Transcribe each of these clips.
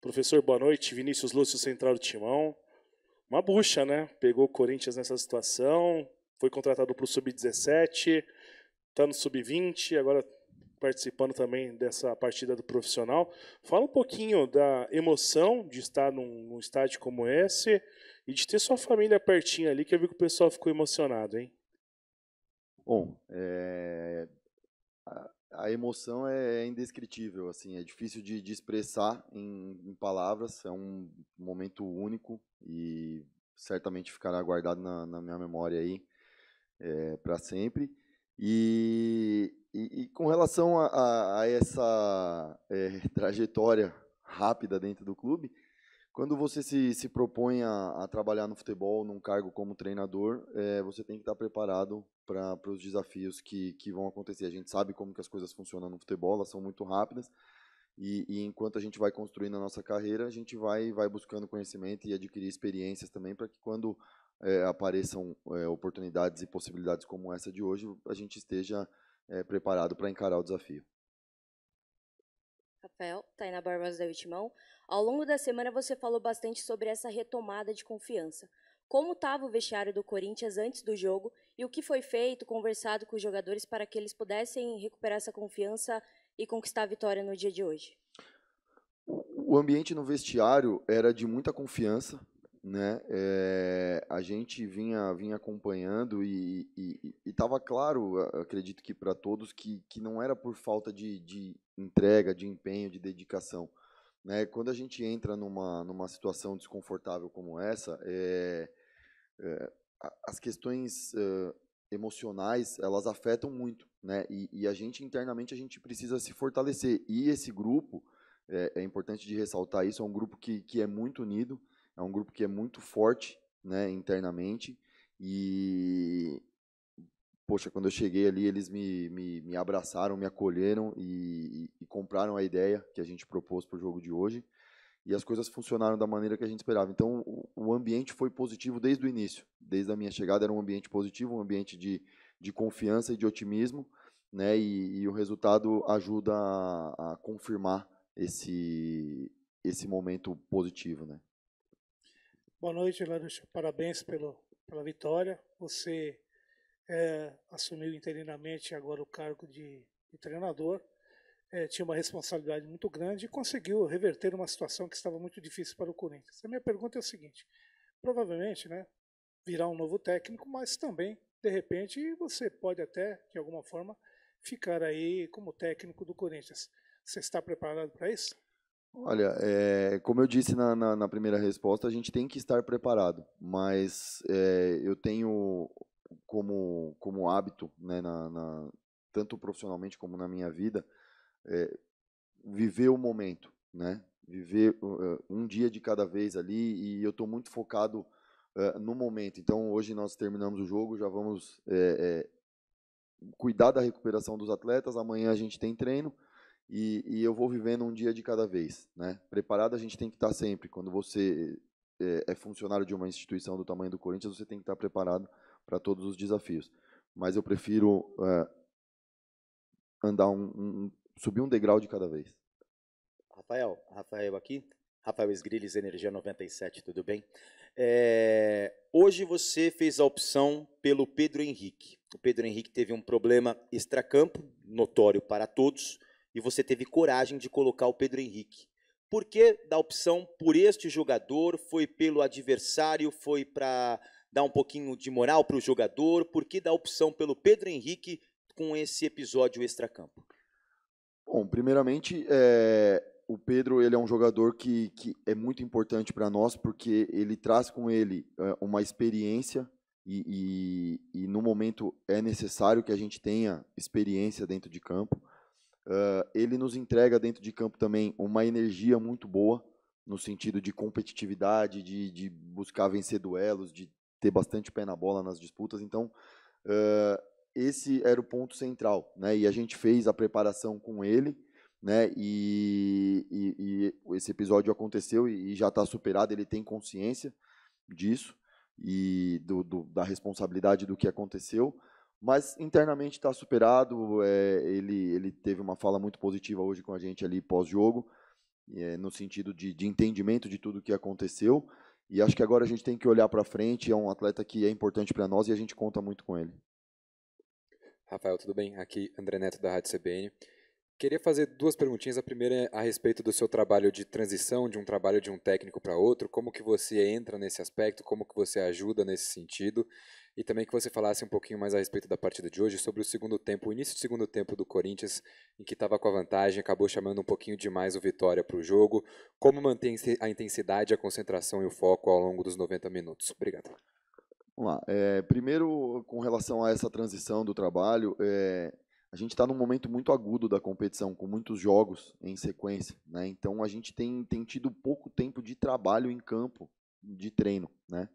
Professor, boa noite. Vinícius Lúcio, central do Timão. Uma bucha, né? Pegou o Corinthians nessa situação, foi contratado para o Sub-17, está no Sub-20, agora participando também dessa partida do profissional. Fala um pouquinho da emoção de estar num estádio como esse e de ter sua família pertinho ali, que eu vi que o pessoal ficou emocionado, hein? Bom, a emoção é indescritível, assim, é difícil de expressar em palavras, é um momento único e certamente ficará guardado na minha memória aí para sempre. E com relação a essa trajetória rápida dentro do clube, quando você se propõe a trabalhar no futebol, num cargo como treinador, você tem que estar preparado para os desafios que vão acontecer. A gente sabe como que as coisas funcionam no futebol, elas são muito rápidas, e enquanto a gente vai construindo a nossa carreira, a gente vai buscando conhecimento e adquirir experiências também, para que quando apareçam oportunidades e possibilidades como essa de hoje, a gente esteja preparado para encarar o desafio. Rafael, Tainá Barbosa da Vitimão. Ao longo da semana você falou bastante sobre essa retomada de confiança. Como estava o vestiário do Corinthians antes do jogo e o que foi feito, conversado com os jogadores para que eles pudessem recuperar essa confiança e conquistar a vitória no dia de hoje? O ambiente no vestiário era de muita confiança, né? A gente vinha acompanhando e estava claro, acredito que para todos, que não era por falta de entrega, de empenho, de dedicação, né? Quando a gente entra numa situação desconfortável como essa, as questões emocionais, elas afetam muito, né? E a gente internamente a gente precisa se fortalecer. E esse grupo, é importante de ressaltar isso, é um grupo que é muito unido, é um grupo que é muito forte, né, internamente. E, poxa, quando eu cheguei ali, eles me abraçaram, me acolheram e compraram a ideia que a gente propôs para o jogo de hoje. E as coisas funcionaram da maneira que a gente esperava. Então, o ambiente foi positivo desde o início. Desde a minha chegada era um ambiente positivo, um ambiente de confiança e de otimismo, né? E o resultado ajuda a confirmar esse momento positivo, né? Boa noite, Larusso. Parabéns pela vitória. Você assumiu interinamente agora o cargo de treinador. Tinha uma responsabilidade muito grande e conseguiu reverter uma situação que estava muito difícil para o Corinthians. A minha pergunta é o seguinte: provavelmente, né, virá um novo técnico, mas também, de repente, você pode até, de alguma forma, ficar aí como técnico do Corinthians. Você está preparado para isso? Olha, como eu disse na primeira resposta, a gente tem que estar preparado, mas eu tenho como hábito, né, tanto profissionalmente como na minha vida, viver o momento, né? Viver um dia de cada vez ali, e eu estou muito focado no momento. Então, hoje nós terminamos o jogo, já vamos cuidar da recuperação dos atletas, amanhã a gente tem treino, e eu vou vivendo um dia de cada vez, né? Preparado a gente tem que estar sempre. Quando você é funcionário de uma instituição do tamanho do Corinthians, você tem que estar preparado para todos os desafios. Mas eu prefiro subir um degrau de cada vez. Rafael aqui. Rafael Esgriles, Energia 97, tudo bem? Hoje você fez a opção pelo Pedro Henrique. O Pedro Henrique teve um problema extracampo, notório para todos, e você teve coragem de colocar o Pedro Henrique. Por que da opção por este jogador? Foi pelo adversário? Foi para dar um pouquinho de moral para o jogador? Por que da opção pelo Pedro Henrique com esse episódio extracampo? Bom, primeiramente, o Pedro ele é um jogador que é muito importante para nós, porque ele traz com ele uma experiência e no momento é necessário que a gente tenha experiência dentro de campo. Ele nos entrega dentro de campo também uma energia muito boa, no sentido de competitividade, de buscar vencer duelos, de ter bastante pé na bola nas disputas. Então, esse era o ponto central, né? E a gente fez a preparação com ele, né? E esse episódio aconteceu e já está superado. Ele tem consciência disso e da responsabilidade do que aconteceu, mas internamente está superado. Ele teve uma fala muito positiva hoje com a gente ali pós-jogo no sentido de entendimento de tudo que aconteceu. E acho que agora a gente tem que olhar para frente. É um atleta que é importante para nós e a gente conta muito com ele. Rafael, tudo bem? Aqui André Neto da Rádio CBN. Queria fazer 2 perguntinhas. A primeira é a respeito do seu trabalho de transição, de um trabalho de um técnico para outro. Como que você entra nesse aspecto? Como que você ajuda nesse sentido? E também que você falasse um pouquinho mais a respeito da partida de hoje, sobre o segundo tempo, o início do segundo tempo do Corinthians, em que estava com a vantagem, acabou chamando um pouquinho demais o Vitória para o jogo. Como manter a intensidade, a concentração e o foco ao longo dos 90 minutos? Obrigado. Vamos lá. Primeiro, com relação a essa transição do trabalho, a gente está num momento muito agudo da competição, com muitos jogos em sequência, né? Então a gente tem tido pouco tempo de trabalho em campo, de treino, né?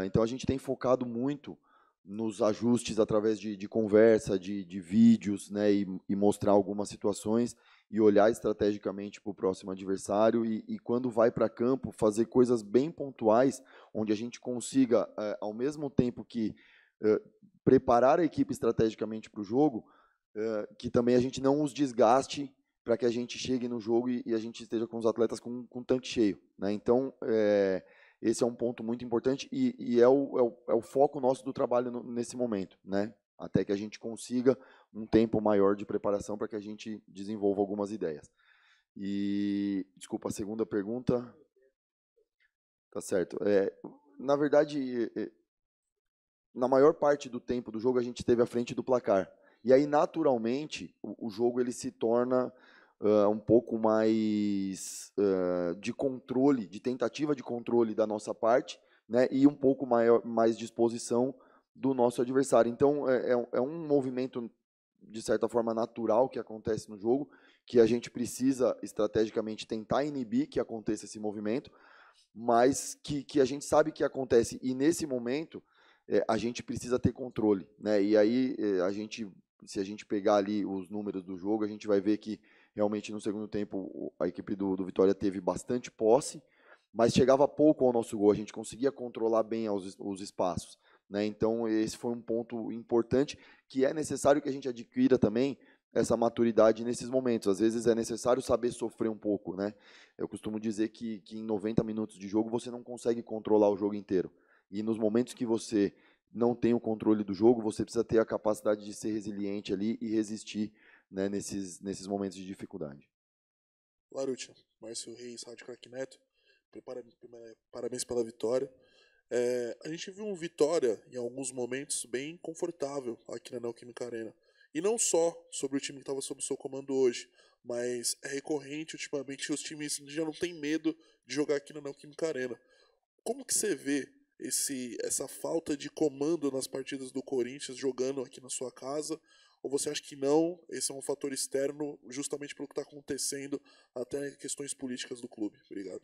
Então a gente tem focado muito nos ajustes através de conversa, de vídeos, né? E mostrar algumas situações e olhar estrategicamente para o próximo adversário e quando vai para campo, fazer coisas bem pontuais, onde a gente consiga, ao mesmo tempo que preparar a equipe estrategicamente para o jogo, que também a gente não os desgaste para que a gente chegue no jogo e a gente esteja com os atletas com o tanque cheio, né? Então, esse é um ponto muito importante e é o foco nosso do trabalho nesse momento, né? Até que a gente consiga um tempo maior de preparação para que a gente desenvolva algumas ideias. E, desculpa, a segunda pergunta. Tá certo. Na verdade, na maior parte do tempo do jogo a gente esteve à frente do placar. E aí, naturalmente, o jogo ele se torna um pouco mais de controle, de tentativa de controle da nossa parte, né, e um pouco mais disposição do nosso adversário. Então, é um movimento, de certa forma, natural que acontece no jogo, que a gente precisa, estrategicamente, tentar inibir que aconteça esse movimento, mas que a gente sabe que acontece. E, nesse momento, a gente precisa ter controle, né? E aí, se a gente pegar ali os números do jogo, a gente vai ver que realmente no segundo tempo a equipe do Vitória teve bastante posse, mas chegava pouco ao nosso gol, a gente conseguia controlar bem os espaços, né? Então esse foi um ponto importante que é necessário que a gente adquira também essa maturidade nesses momentos. Às vezes é necessário saber sofrer um pouco, né? Eu costumo dizer que em 90 minutos de jogo você não consegue controlar o jogo inteiro. E nos momentos que você não tem o controle do jogo, você precisa ter a capacidade de ser resiliente ali e resistir, né, nesses momentos de dificuldade. Larutia, Márcio Reis, Rádio Craque Neto, parabéns pela vitória. A gente viu um Vitória, em alguns momentos, bem confortável aqui na Neoquímica Arena. E não só sobre o time que estava sob o seu comando hoje, mas é recorrente ultimamente que os times já não têm medo de jogar aqui na Neoquímica Arena. Como que você vê essa falta de comando nas partidas do Corinthians jogando aqui na sua casa? Ou você acha que não, esse é um fator externo justamente pelo que está acontecendo até questões políticas do clube? Obrigado.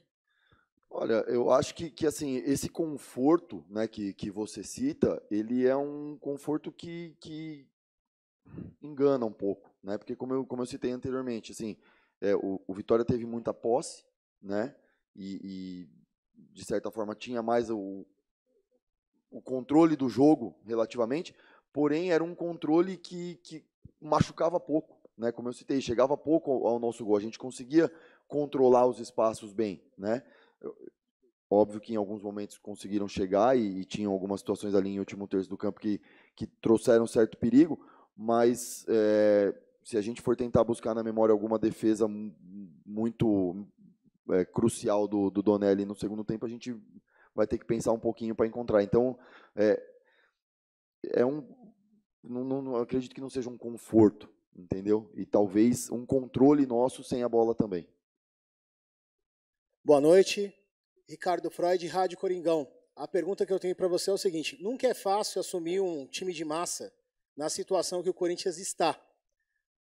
Olha, eu acho que assim, esse conforto, né, que você cita, ele é um conforto que engana um pouco, né? Porque como eu citei anteriormente, assim, o Vitória teve muita posse, né? E de certa forma tinha mais o controle do jogo relativamente, porém era um controle que machucava pouco, né? Como eu citei, chegava pouco ao nosso gol, a gente conseguia controlar os espaços bem, né? Óbvio que em alguns momentos conseguiram chegar e tinham algumas situações ali em último terço do campo que trouxeram certo perigo, mas se a gente for tentar buscar na memória alguma defesa muito crucial do Donelli no segundo tempo, a gente vai ter que pensar um pouquinho para encontrar. Então, não acredito que não seja um conforto, entendeu? E talvez um controle nosso sem a bola também. Boa noite, Ricardo Freud, Rádio Coringão. A pergunta que eu tenho para você é o seguinte: nunca é fácil assumir um time de massa na situação que o Corinthians está.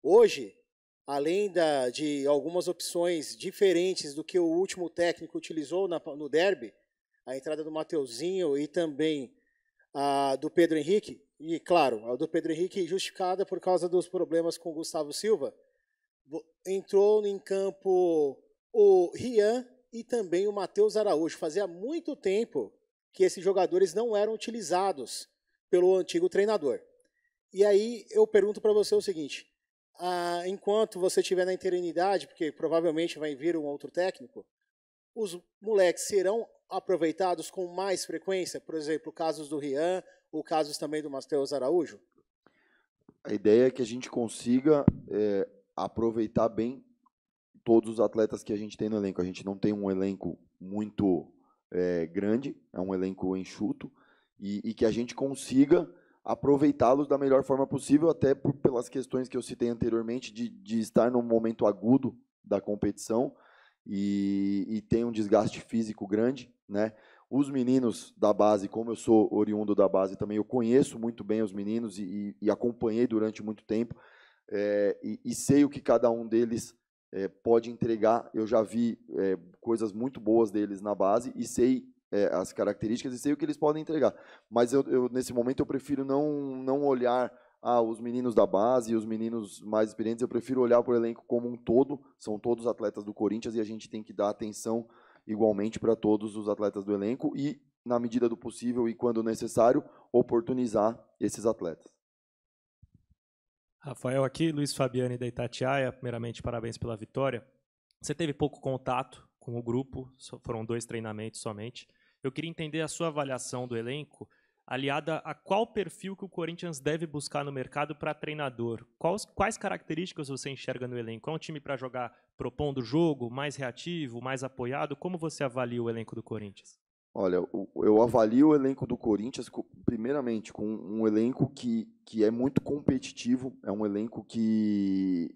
Hoje, além de algumas opções diferentes do que o último técnico utilizou no derby, a entrada do Mateuzinho e também a do Pedro Henrique, e claro, a do Pedro Henrique justificada por causa dos problemas com o Gustavo Silva, entrou em campo o Rian e também o Matheus Araújo. Fazia muito tempo que esses jogadores não eram utilizados pelo antigo treinador. E aí eu pergunto para você o seguinte: enquanto você estiver na interinidade, porque provavelmente vai vir um outro técnico, os moleques serão aproveitados com mais frequência? Por exemplo, casos do Rian, ou casos também do Matheus Araújo? A ideia é que a gente consiga aproveitar bem todos os atletas que a gente tem no elenco. A gente não tem um elenco muito grande, é um elenco enxuto, e que a gente consiga aproveitá-los da melhor forma possível, até pelas questões que eu citei anteriormente, de estar num momento agudo da competição e tem um desgaste físico grande, né? Os meninos da base, como eu sou oriundo da base também, eu conheço muito bem os meninos e acompanhei durante muito tempo, e sei o que cada um deles pode entregar. Eu já vi coisas muito boas deles na base e sei as características e sei o que eles podem entregar. Mas eu nesse momento eu prefiro não olhar os meninos da base e os meninos mais experientes. Eu prefiro olhar para o elenco como um todo. São todos atletas do Corinthians e a gente tem que dar atenção igualmente para todos os atletas do elenco e, na medida do possível e quando necessário, oportunizar esses atletas. Rafael aqui, Luiz Fabiani da Itatiaia. Primeiramente, parabéns pela vitória. Você teve pouco contato com o grupo, foram 2 treinamentos somente. Eu queria entender a sua avaliação do elenco, aliada a qual perfil que o Corinthians deve buscar no mercado para treinador. Quais características você enxerga no elenco? É um time para jogar propondo o jogo, mais reativo, mais apoiado? Como você avalia o elenco do Corinthians? Olha, eu avalio o elenco do Corinthians, primeiramente, com um elenco que é muito competitivo, é um elenco que,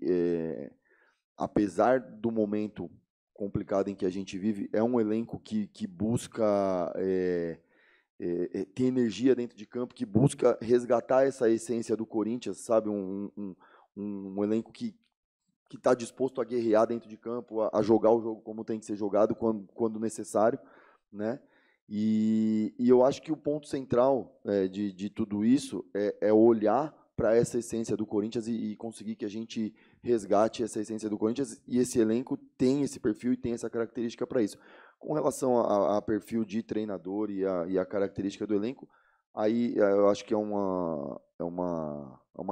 apesar do momento complicado em que a gente vive, é um elenco que busca ter energia dentro de campo, que busca resgatar essa essência do Corinthians, sabe? Um elenco que está disposto a guerrear dentro de campo, a jogar o jogo como tem que ser jogado quando necessário, né? E eu acho que o ponto central de tudo isso é olhar para essa essência do Corinthians e conseguir que a gente resgate essa essência do Corinthians, e esse elenco tem esse perfil e tem essa característica para isso. Com relação a perfil de treinador e a característica do elenco, aí eu acho que é uma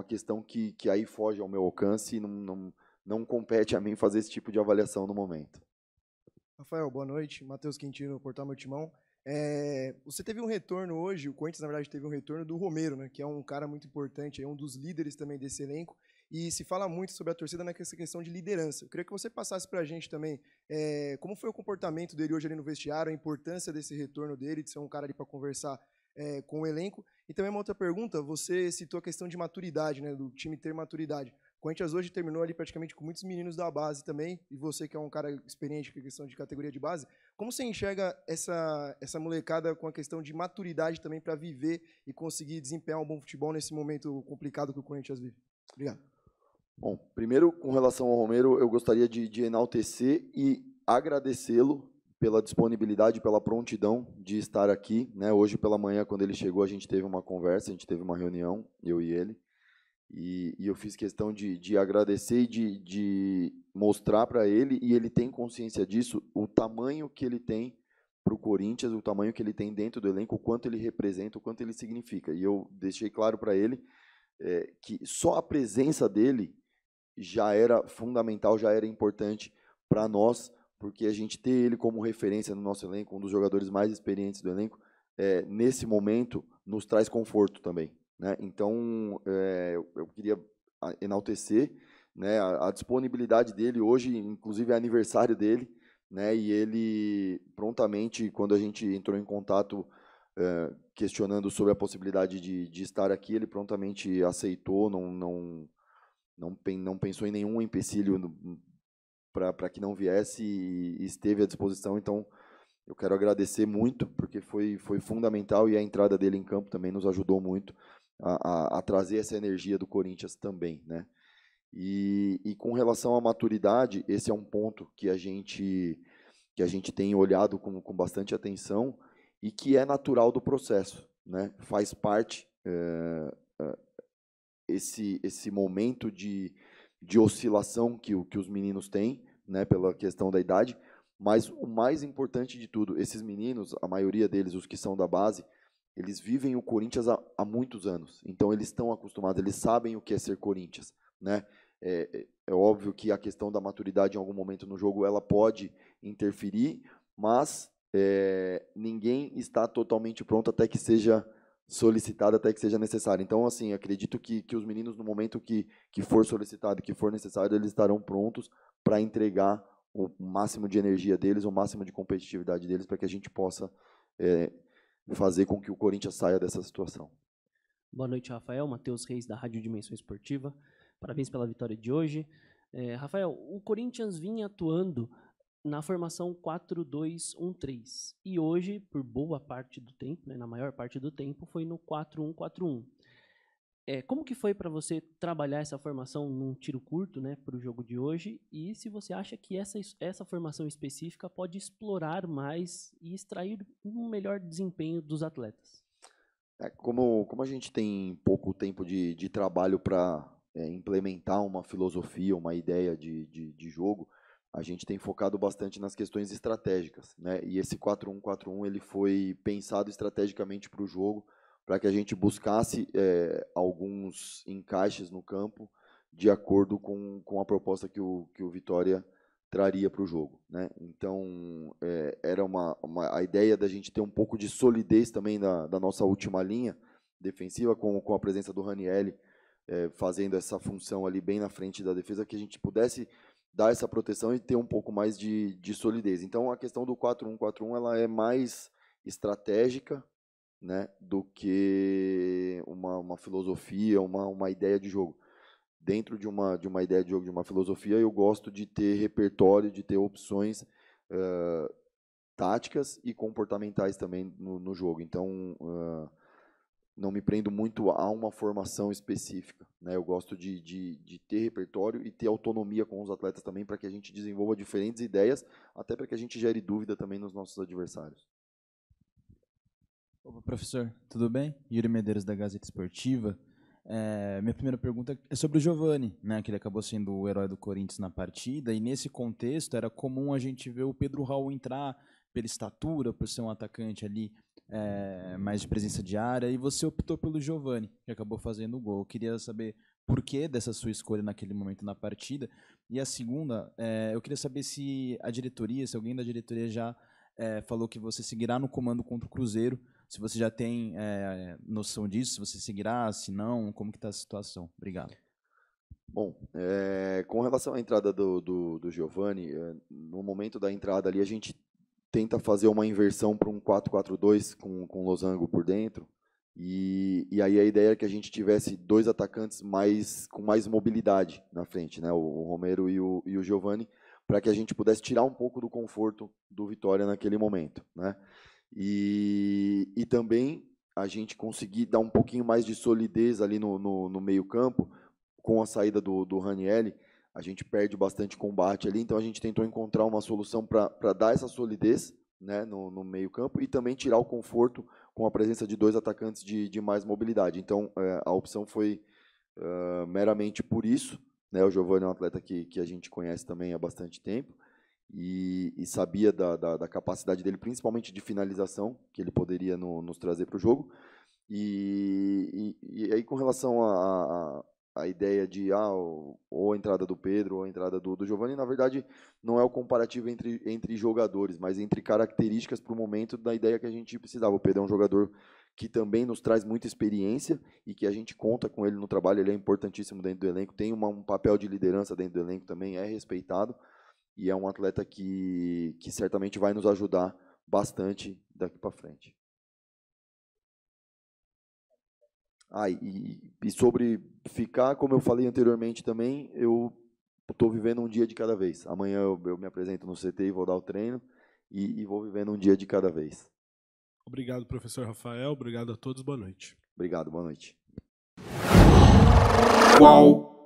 questão que aí foge ao meu alcance e não compete a mim fazer esse tipo de avaliação no momento. Rafael, boa noite. Matheus Quintino, Portal Meu Timão. Você teve um retorno hoje, o Corinthians, na verdade, teve um retorno do Romero, né, que é um cara muito importante, é um dos líderes também desse elenco, e se fala muito sobre a torcida nessa questão de liderança. Eu queria que você passasse para a gente também como foi o comportamento dele hoje ali no vestiário, a importância desse retorno dele, de ser um cara ali para conversar com o elenco. E também uma outra pergunta, você citou a questão de maturidade, né, do time ter maturidade. O Corinthians hoje terminou ali praticamente com muitos meninos da base também, e você que é um cara experiente com a questão de categoria de base, como você enxerga essa molecada com a questão de maturidade também para viver e conseguir desempenhar um bom futebol nesse momento complicado que o Corinthians vive? Obrigado. Bom, primeiro, com relação ao Romero, eu gostaria de enaltecer e agradecê-lo pela disponibilidade, pela prontidão de estar aqui, né? Hoje pela manhã, quando ele chegou, a gente teve uma conversa, a gente teve uma reunião, eu e ele, e eu fiz questão de agradecer e de mostrar para ele, e ele tem consciência disso, o tamanho que ele tem para o Corinthians, o tamanho que ele tem dentro do elenco, o quanto ele representa, o quanto ele significa. E eu deixei claro para ele que só a presença dele já era fundamental, já era importante para nós, porque a gente ter ele como referência no nosso elenco, um dos jogadores mais experientes do elenco, nesse momento nos traz conforto também, né? Então, eu queria enaltecer, né, a disponibilidade dele. Hoje, inclusive, é aniversário dele, né, e ele prontamente, quando a gente entrou em contato questionando sobre a possibilidade de estar aqui, ele prontamente aceitou, não pensou em nenhum empecilho para que não viesse e esteve à disposição. Então, eu quero agradecer muito, porque foi fundamental, e a entrada dele em campo também nos ajudou muito a trazer essa energia do Corinthians também, né? E com relação à maturidade, esse é um ponto que a gente tem olhado com bastante atenção e que é natural do processo, né? Faz parte esse momento de oscilação que os meninos têm, né, pela questão da idade, mas o mais importante de tudo, esses meninos, a maioria deles, os que são da base, eles vivem o Corinthians há muitos anos, então eles estão acostumados, eles sabem o que é ser Corinthians, né? É óbvio que a questão da maturidade em algum momento no jogo ela pode interferir, mas ninguém está totalmente pronto até que seja solicitado, até que seja necessário. Então, assim, acredito que os meninos, no momento que for solicitado, que for necessário, eles estarão prontos para entregar o máximo de energia deles, o máximo de competitividade deles, para que a gente possa fazer com que o Corinthians saia dessa situação. Boa noite, Rafael. Matheus Reis, da Rádio Dimensão Esportiva. Parabéns pela vitória de hoje. Rafael, o Corinthians vinha atuando na formação 4-2-1-3 e hoje, por boa parte do tempo, né, na maior parte do tempo, foi no 4-1-4-1. Como que foi para você trabalhar essa formação num tiro curto, né, para o jogo de hoje, e se você acha que essa formação específica pode explorar mais e extrair um melhor desempenho dos atletas? Como a gente tem pouco tempo de trabalho para implementar uma filosofia, uma ideia de jogo, a gente tem focado bastante nas questões estratégicas, né? E esse 4-1-4-1 ele foi pensado estrategicamente para o jogo, para que a gente buscasse alguns encaixes no campo de acordo com a proposta que o Vitória traria para o jogo, né? Então, era a ideia da gente ter um pouco de solidez também da nossa última linha defensiva, com a presença do Ranieri fazendo essa função ali bem na frente da defesa, que a gente pudesse dar essa proteção e ter um pouco mais de solidez. Então, a questão do 4-1-4-1 ela é mais estratégica, né, do que uma filosofia, uma ideia de jogo. Dentro de uma ideia de jogo, de uma filosofia, eu gosto de ter repertório, de ter opções táticas e comportamentais também no jogo. Então, não me prendo muito a uma formação específica, né? Eu gosto de ter repertório e ter autonomia com os atletas também, para que a gente desenvolva diferentes ideias, até para que a gente gere dúvida também nos nossos adversários. Opa, professor, tudo bem? Yuri Medeiros, da Gazeta Esportiva. Minha primeira pergunta é sobre o Giovani, né, que ele acabou sendo o herói do Corinthians na partida, e nesse contexto era comum a gente ver o Pedro Raul entrar pela estatura, por ser um atacante ali mais de presença de área, e você optou pelo Giovani, que acabou fazendo o gol. Eu queria saber por que dessa sua escolha naquele momento na partida. E a segunda, eu queria saber se alguém da diretoria já falou que você seguirá no comando contra o Cruzeiro, se você já tem noção disso, se você seguirá, se não, como que está a situação? Obrigado. Bom, com relação à entrada do Giovani, no momento da entrada ali a gente tenta fazer uma inversão para um 4-4-2 com losango por dentro, e aí a ideia é que a gente tivesse dois atacantes com mais mobilidade na frente, né, o Romero e o Giovani, para que a gente pudesse tirar um pouco do conforto do Vitória naquele momento, né? E também a gente conseguir dar um pouquinho mais de solidez ali no meio campo, com a saída do Ranieri, a gente perde bastante combate ali, então a gente tentou encontrar uma solução para dar essa solidez, né, no meio campo, e também tirar o conforto com a presença de dois atacantes de mais mobilidade. Então a opção foi meramente por isso, né? O Giovani é um atleta que a gente conhece também há bastante tempo, e sabia da capacidade dele, principalmente de finalização, que ele poderia nos trazer para o jogo. E aí, com relação a ideia de ou a entrada do Pedro ou a entrada do Giovani, na verdade, não é o comparativo entre jogadores, mas entre características para o momento da ideia que a gente precisava. O Pedro é um jogador que também nos traz muita experiência e que a gente conta com ele no trabalho, ele é importantíssimo dentro do elenco, tem um papel de liderança dentro do elenco também, é respeitado, e é um atleta que certamente vai nos ajudar bastante daqui para frente. E sobre ficar, como eu falei anteriormente também, eu estou vivendo um dia de cada vez. Amanhã eu me apresento no CT e vou dar o treino, e vou vivendo um dia de cada vez. Obrigado, professor Rafael. Obrigado a todos. Boa noite. Obrigado, boa noite. Qual?